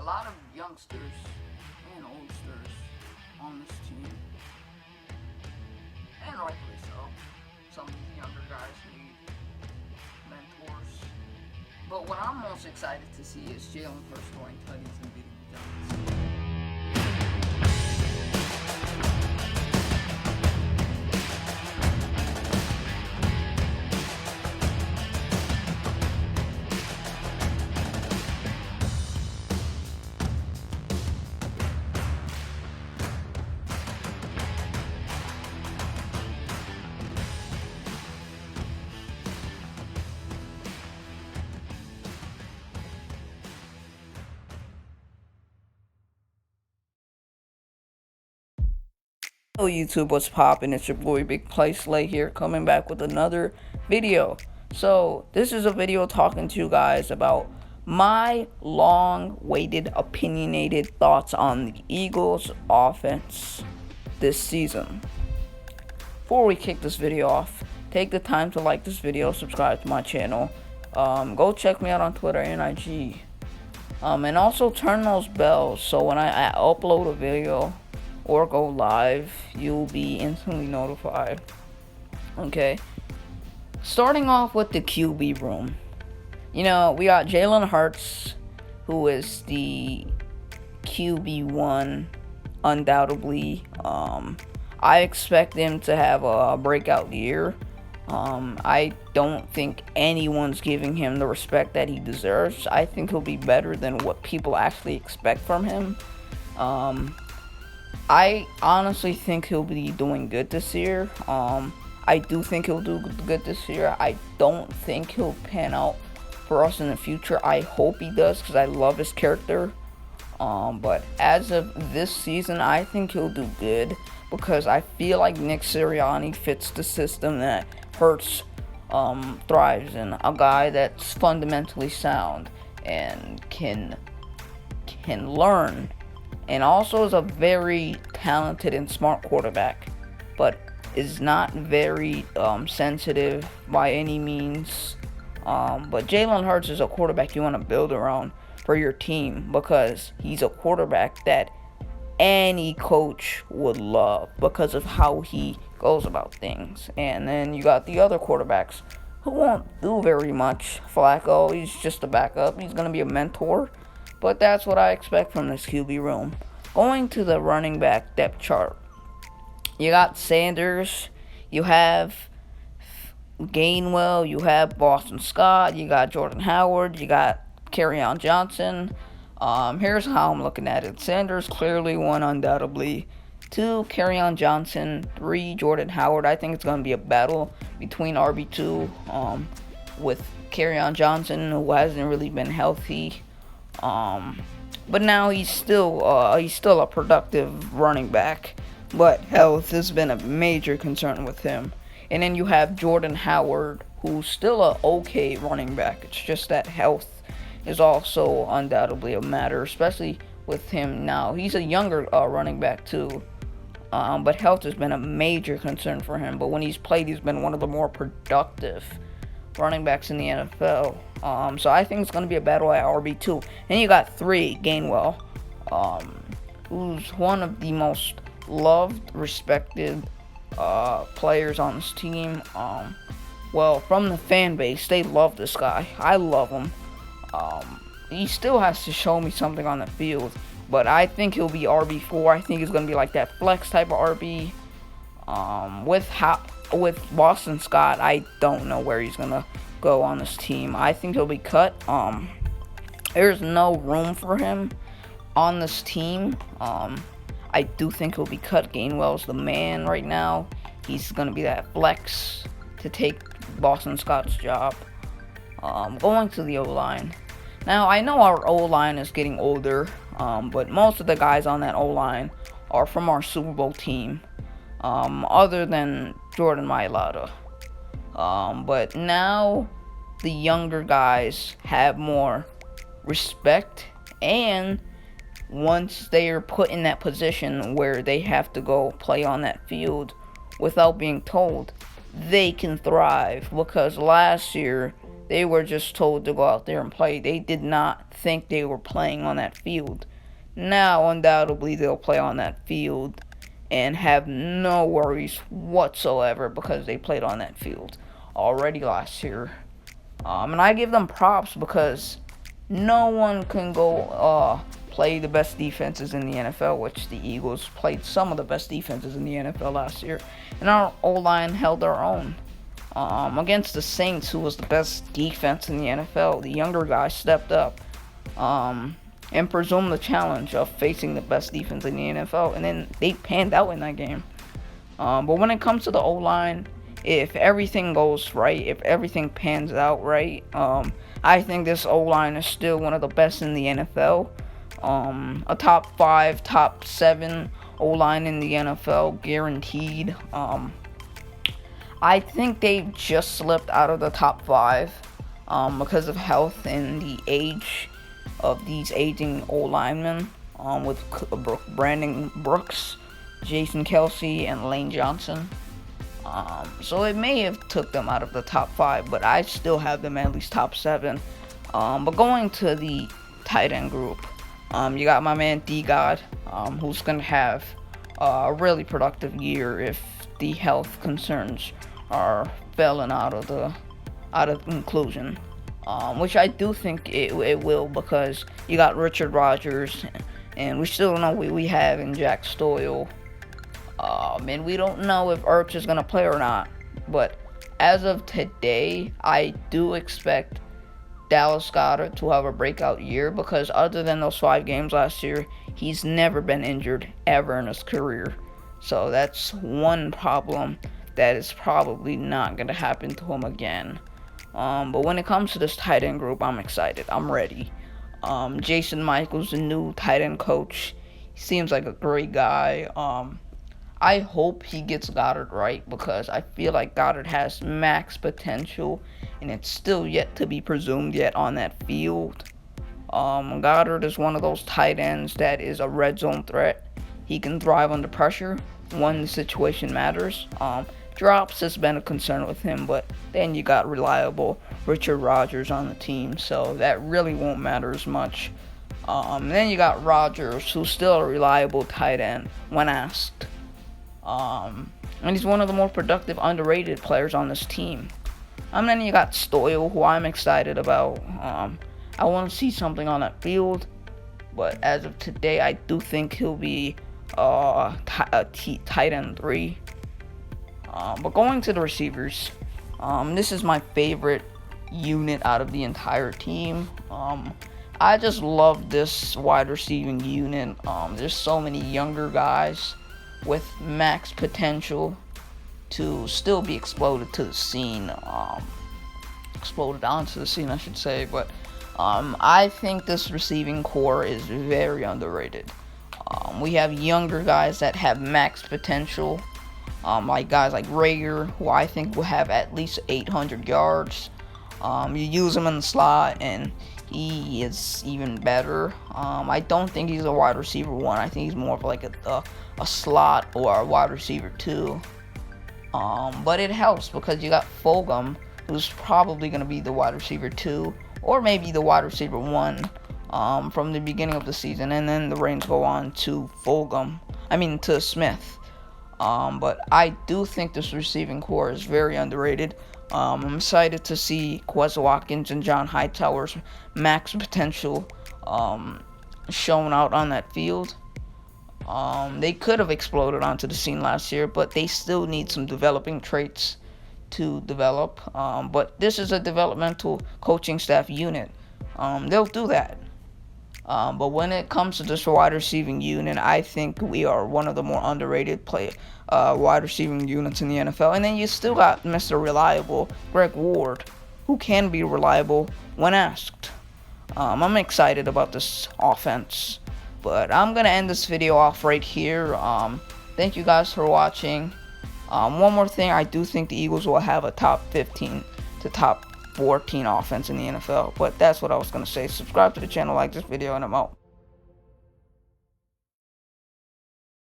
lot of youngsters and oldsters on this team, and rightfully so. Some of these younger guys need mentors. But what I'm most excited to see is Jalen Hurts throwing tutties and beating the Giants. Hello YouTube, what's poppin'? It's your boy Big Play Slay here, coming back with another video. So this is a video talking to you guys about my long-awaited, opinionated thoughts on the Eagles offense this season. Before we kick this video off, take the time to like this video, subscribe to my channel, go check me out on Twitter and IG, and also turn those bells so when I upload a video or go live, you'll be instantly notified. Okay, starting off with the QB room. You know, we got Jalen Hurts, who is the QB1 undoubtedly. I expect him to have a breakout year. I don't think anyone's giving him the respect that he deserves. I think he'll be better than what people actually expect from him. I honestly think he'll be doing good this year. I do think he'll do good this year. I don't think he'll pan out for us in the future. I hope he does because I love his character. But as of this season, I think he'll do good because I feel like Nick Sirianni fits the system that Hurts thrives in. A guy that's fundamentally sound and can learn, and also is a very talented and smart quarterback, but is not very sensitive by any means. But Jalen Hurts is a quarterback you want to build around for your team because he's a quarterback that any coach would love because of how he goes about things. And then you got the other quarterbacks who won't do very much. Flacco, he's just a backup. He's going to be a mentor. But that's what I expect from this QB room. Going to the running back depth chart, you got Sanders, you have Gainwell, you have Boston Scott, you got Jordan Howard, you got Kerryon Johnson. Here's how I'm looking at it. Sanders clearly 1 undoubtedly. 2, Kerryon Johnson. 3, Jordan Howard. I think it's going to be a battle between RB2 with Kerryon Johnson, who hasn't really been healthy. But now he's still a productive running back. But health has been a major concern with him. And then you have Jordan Howard, who's still a okay running back. It's just that health is also undoubtedly a matter, especially with him now. He's a younger running back too. But health has been a major concern for him. But when he's played, he's been one of the more productive running backs in the NFL. So I think it's going to be a battle at RB2. And you got 3, Gainwell, who's one of the most loved, respected players on this team. Well, from the fan base, they love this guy. I love him. He still has to show me something on the field, but I think he'll be RB4. I think he's going to be like that flex type of RB. With Boston Scott, I don't know where he's going to go on this team. I think he'll be cut. There's no room for him on this team. I do think he'll be cut. Gainwell's the man right now. He's going to be that flex to take Boston Scott's job. Going to the O-line. Now, I know our O-line is getting older, but most of the guys on that O-line are from our Super Bowl team, other than Jordan Mailata. But now the younger guys have more respect, and once they are put in that position where they have to go play on that field without being told, they can thrive. Because last year They were just told to go out there and play. They did not think they were playing on that field. Now, undoubtedly, they'll play on that field and have no worries whatsoever because they played on that field already last year. And I give them props because no one can go play the best defenses in the NFL, which the Eagles played some of the best defenses in the NFL last year, and our O-line held their own. Against the Saints, who was the best defense in the NFL, the younger guys stepped up and presumed the challenge of facing the best defense in the NFL, and then they panned out in that game. But when it comes to the O-line, if everything goes right, if everything pans out right, I think this O-line is still one of the best in the NFL. A top 5, top 7 O-line in the NFL, guaranteed. I think they've just slipped out of the top 5 because of health and the age of these aging O-linemen, with Brandon Brooks, Jason Kelsey, and Lane Johnson. So it may have took them out of the top 5, but I still have them at least top 7. But going to the tight end group, you got my man D-God, who's going to have a really productive year if the health concerns are falling out of inclusion. Which I do think it will, because you got Richard Rodgers, and we still don't know what we have in Jack Stoyle. And we don't know if Ertz is going to play or not. But as of today, I do expect Dallas Goedert to have a breakout year, because other than those 5 games last year, he's never been injured ever in his career. So that's one problem that is probably not going to happen to him again. But when it comes to this tight end group, I'm excited. I'm ready. Jason Michaels, the new tight end coach, he seems like a great guy. I hope he gets Goddard right, because I feel like Goddard has max potential, and it's still yet to be presumed yet on that field. Goddard is one of those tight ends that is a red zone threat. He can thrive under pressure when the situation matters. Drops has been a concern with him, but then you got reliable Richard Rodgers on the team, so that really won't matter as much. Then you got Rodgers, who's still a reliable tight end when asked. And he's one of the more productive, underrated players on this team. And then you got Stoyle, who I'm excited about. I want to see something on that field, but as of today, I do think he'll be tight end 3. But going to the receivers, this is my favorite unit out of the entire team. I just love this wide receiving unit. There's so many younger guys with max potential to still be exploded to the scene. Exploded onto the scene, I should say. But I think this receiving core is very underrated. We have younger guys that have max potential. Like guys like Rager, who I think will have at least 800 yards. You use him in the slot, and he is even better. I don't think he's a wide receiver 1. I think he's more of like a slot or a wide receiver 2. But it helps because you got Fulgham, who's probably going to be the wide receiver 2, or maybe the wide receiver 1 from the beginning of the season, and then the reins go on to to Smith. But I do think this receiving core is very underrated. I'm excited to see Quez Watkins and John Hightower's max potential shown out on that field. They could have exploded onto the scene last year, but they still need some developing traits to develop. But this is a developmental coaching staff unit. They'll do that. But when it comes to this wide receiving unit, I think we are one of the more underrated wide receiving units in the NFL. And then you still got Mr. Reliable, Greg Ward, who can be reliable when asked. I'm excited about this offense. But I'm going to end this video off right here. Thank you guys for watching. One more thing, I do think the Eagles will have a top 15 to top 14 offense in the NFL. But that's what I was going to say. Subscribe to the channel, like this video, and I'm out.